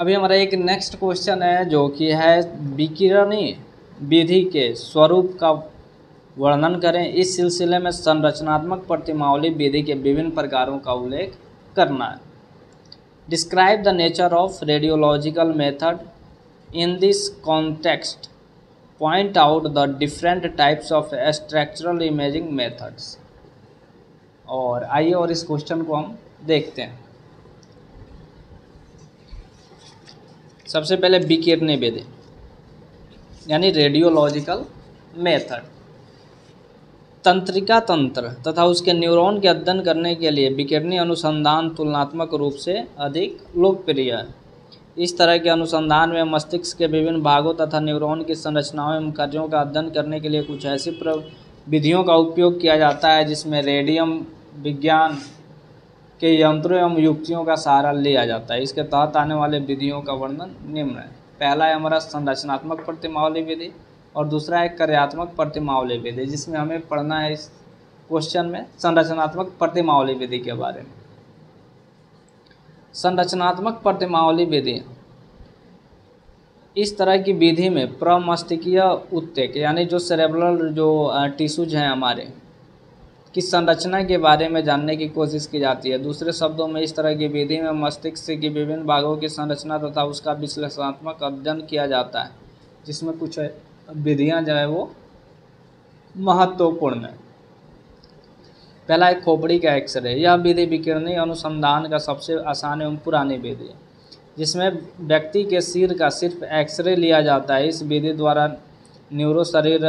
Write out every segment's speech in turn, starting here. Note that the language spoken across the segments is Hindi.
अभी हमारा एक नेक्स्ट क्वेश्चन है जो कि है विकिरणी विधि के स्वरूप का वर्णन करें। इस सिलसिले में संरचनात्मक प्रतिमावली विधि के विभिन्न प्रकारों का उल्लेख करना है। Describe the nature of radiological method in this context, point out the different types of structural imaging methods. और आइए और इस क्वेश्चन को हम देखते हैं। सबसे पहले विकिरणीय विधि यानी रेडियोलॉजिकल मेथड। तंत्रिका तंत्र तथा उसके न्यूरॉन के अध्ययन करने के लिए विकिरणीय अनुसंधान तुलनात्मक रूप से अधिक लोकप्रिय है। इस तरह के अनुसंधान में मस्तिष्क के विभिन्न भागों तथा न्यूरॉन की संरचनाओं एवं कार्यों का अध्ययन करने के लिए कुछ ऐसी विधियों का उपयोग किया जाता है जिसमें रेडियम विज्ञान के यंत्रों एवं युक्तियों का सहारा लिया जाता है। इसके तहत आने वाले विधियों का वर्णन निम्न है। पहला है हमारा संरचनात्मक प्रतिमावली विधि और दूसरा है कार्यात्मक प्रतिमावली विधि, जिसमें हमें पढ़ना है इस क्वेश्चन में संरचनात्मक प्रतिमावली विधि के बारे में। संरचनात्मक प्रतिमावली विधि इस तरह की विधि में प्रमस्तिष्कीय उत्तेक यानी जो सेरेब्रल जो टिश्यूज हैं हमारे की संरचना के बारे में जानने की कोशिश की जाती है। दूसरे शब्दों में इस तरह की विधि में मस्तिष्क की विभिन्न भागों की संरचना तथा उसका विश्लेषणात्मक अध्ययन किया जाता है, जिसमें कुछ विधियां जो है वो महत्वपूर्ण है। पहला है खोपड़ी का एक्सरे। यह विधि विकिरणीय अनुसंधान का सबसे आसान एवं पुरानी विधि है, जिसमें व्यक्ति के सिर का सिर्फ एक्सरे लिया जाता है। इस विधि द्वारा न्यूरो शरीर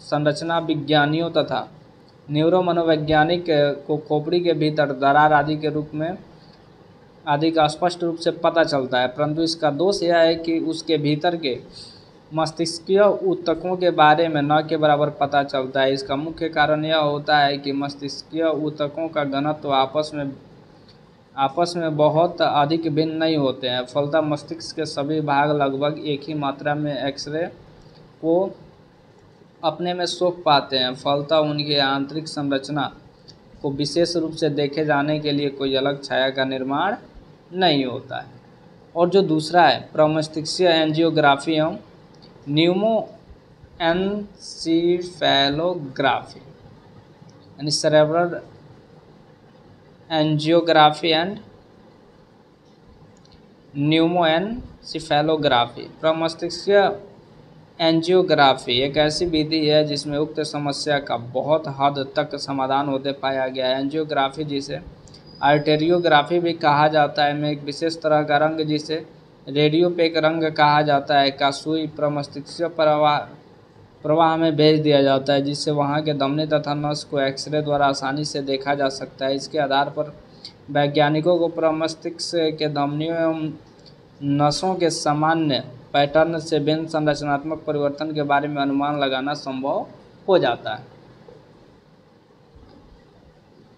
संरचना विज्ञानियों तथा न्यूरो मनोवैज्ञानिक को खोपड़ी के भीतर दरार आदि के रूप में आदि का स्पष्ट रूप से पता चलता है, परंतु इसका दोष यह है कि उसके भीतर के मस्तिष्कीय ऊतकों के बारे में न के बराबर पता चलता है। इसका मुख्य कारण यह होता है कि मस्तिष्कीय ऊतकों का घनत्व आपस में बहुत अधिक भिन्न नहीं होते हैं। फलतः मस्तिष्क के सभी भाग लगभग एक ही मात्रा में एक्सरे को अपने में सोख पाते हैं। फलतः उनकी आंतरिक संरचना को विशेष रूप से देखे जाने के लिए कोई अलग छाया का निर्माण नहीं होता है। और जो दूसरा है प्रमस्तिष्कीय एंजियोग्राफी एवं न्यूमोएन्सीफेलोग्राफी यानी सेरेब्रल एंजियोग्राफी एंड न्यूमोएन्सीफेलोग्राफी। प्रमस्तिष्कीय एंजियोग्राफी एक ऐसी विधि है जिसमें उक्त समस्या का बहुत हद तक समाधान होते पाया गया है। एंजियोग्राफी, जिसे आर्टेरियोग्राफी भी कहा जाता है, में एक विशेष तरह का रंग जिसे रेडियोपेक रंग कहा जाता है का सुई प्रमस्तिष्कीय प्रवाह में भेज दिया जाता है, जिससे वहाँ के धमनी तथा नस को एक्सरे द्वारा आसानी से देखा जा सकता है। इसके आधार पर वैज्ञानिकों को प्रमस्तिष्क के धमनियों एवं नसों के सामान्य पैटर्न से भिन्न संरचनात्मक परिवर्तन के बारे में अनुमान लगाना संभव हो जाता है।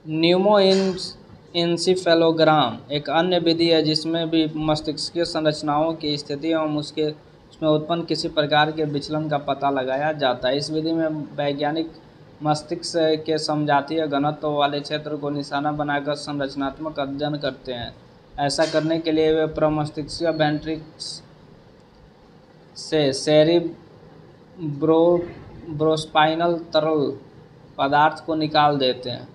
न्यूमोएन्सीफेलोग्राम एक अन्य विधि है जिसमें भी मस्तिष्कीय संरचनाओं की स्थिति एवं उसमें उत्पन्न किसी प्रकार के विचलन का पता लगाया जाता है। इस विधि में वैज्ञानिक मस्तिष्क के समजातीय घनत्व वाले क्षेत्र को निशाना बनाकर संरचनात्मक अध्ययन करते हैं। ऐसा करने के लिए वे प्रमस्तिष्कीय वेंट्रिक्स से सेरिब्रोस्पाइनल तरल पदार्थ को निकाल देते हैं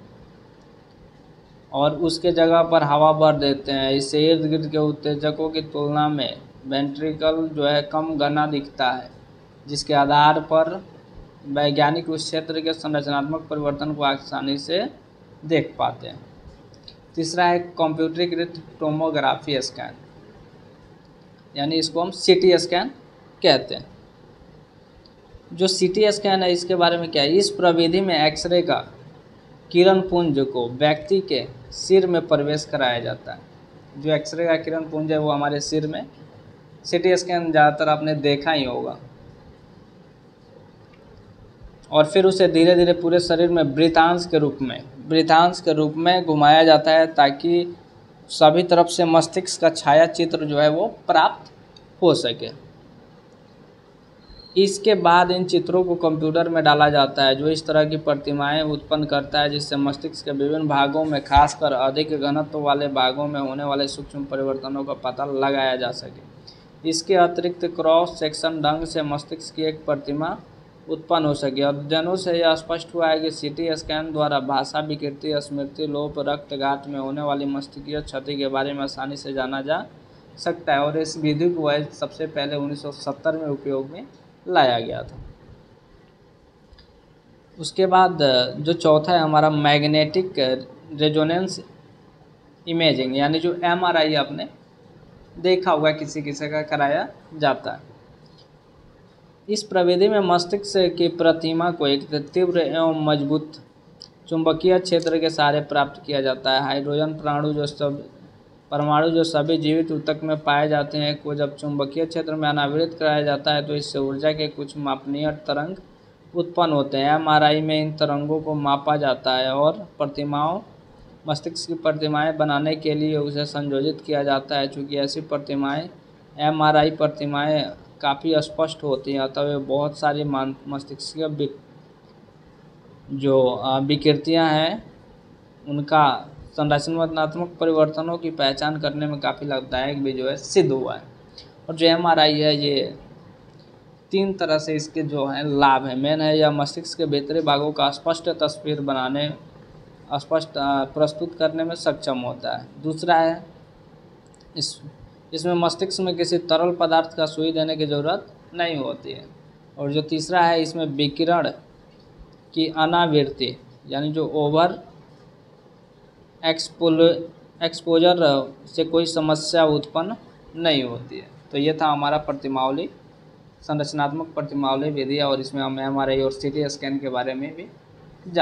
और उसके जगह पर हवा भर देते हैं। इससे इर्द गिर्द के उत्तेजकों की तुलना में वेंट्रिकल जो है कम घना दिखता है, जिसके आधार पर वैज्ञानिक उस क्षेत्र के संरचनात्मक परिवर्तन को आसानी से देख पाते हैं। तीसरा है कंप्यूटरीकृत टोमोग्राफी स्कैन, यानी इसको हम सीटी स्कैन कहते हैं। जो सीटी स्कैन है इसके बारे में क्या है, इस प्रविधि में एक्सरे का किरण पुंज को व्यक्ति के सिर में प्रवेश कराया जाता है। जो एक्सरे का किरण पुंज है वो हमारे सिर में, सीटी स्कैन ज़्यादातर आपने देखा ही होगा, और फिर उसे धीरे धीरे पूरे शरीर में वृत्तांश के रूप में घुमाया जाता है ताकि सभी तरफ से मस्तिष्क का छाया चित्र जो है वो प्राप्त हो सके। इसके बाद इन चित्रों को कंप्यूटर में डाला जाता है जो इस तरह की प्रतिमाएं उत्पन्न करता है, जिससे मस्तिष्क के विभिन्न भागों में, खासकर अधिक घनत्व वाले भागों में होने वाले सूक्ष्म परिवर्तनों का पता लगाया जा सके। इसके अतिरिक्त क्रॉस सेक्शन ढंग से मस्तिष्क की एक प्रतिमा उत्पन्न हो सके। अध्ययनों से यह स्पष्ट हुआ है कि सीटी स्कैन द्वारा भाषा, विकृति, स्मृति लोप, रक्तघात में होने वाली मस्तिष्कीय क्षति के बारे में आसानी से जाना जा सकता है, और इस विधि को सबसे पहले 1970 में उपयोग में लाया गया था। उसके बाद जो चौथा है हमारा मैग्नेटिक रेजोनेंस इमेजिंग, यानी जो MRI आपने देखा होगा किसी किसी का कराया जाता है। इस प्रविधि में मस्तिष्क की प्रतिमा को एक तीव्र एवं मजबूत चुंबकीय क्षेत्र के सहारे प्राप्त किया जाता है। हाइड्रोजन परमाणु जो सभी जीवित ऊतक में पाए जाते हैं को जब चुंबकीय क्षेत्र में अनावृत कराया जाता है तो इससे ऊर्जा के कुछ मापनीय तरंग उत्पन्न होते हैं। MRI में इन तरंगों को मापा जाता है और मस्तिष्क की प्रतिमाएं बनाने के लिए उसे संयोजित किया जाता है। चूँकि ऐसी प्रतिमाएं MRI प्रतिमाएं काफ़ी स्पष्ट होती हैं, अतः वे बहुत सारी मस्तिष्कीय जो विकृतियाँ हैं उनका संरचनात्मक परिवर्तनों की पहचान करने में काफ़ी लाभदायक भी जो है सिद्ध हुआ है। और जो MRI है ये 3 तरह से इसके जो है लाभ है। मेन है यह मस्तिष्क के भीतरी भागों का स्पष्ट तस्वीर प्रस्तुत करने में सक्षम होता है। दूसरा है इसमें मस्तिष्क में किसी तरल पदार्थ का सुई देने की ज़रूरत नहीं होती है। और जो तीसरा है इसमें विकिरण की अनावृत्ति, यानी जो ओवर एक्सपोजर से कोई समस्या उत्पन्न नहीं होती है। तो ये था हमारा प्रतिमावली, संरचनात्मक प्रतिमावली विधि, और इसमें हम MRI और CT स्कैन के बारे में भी जान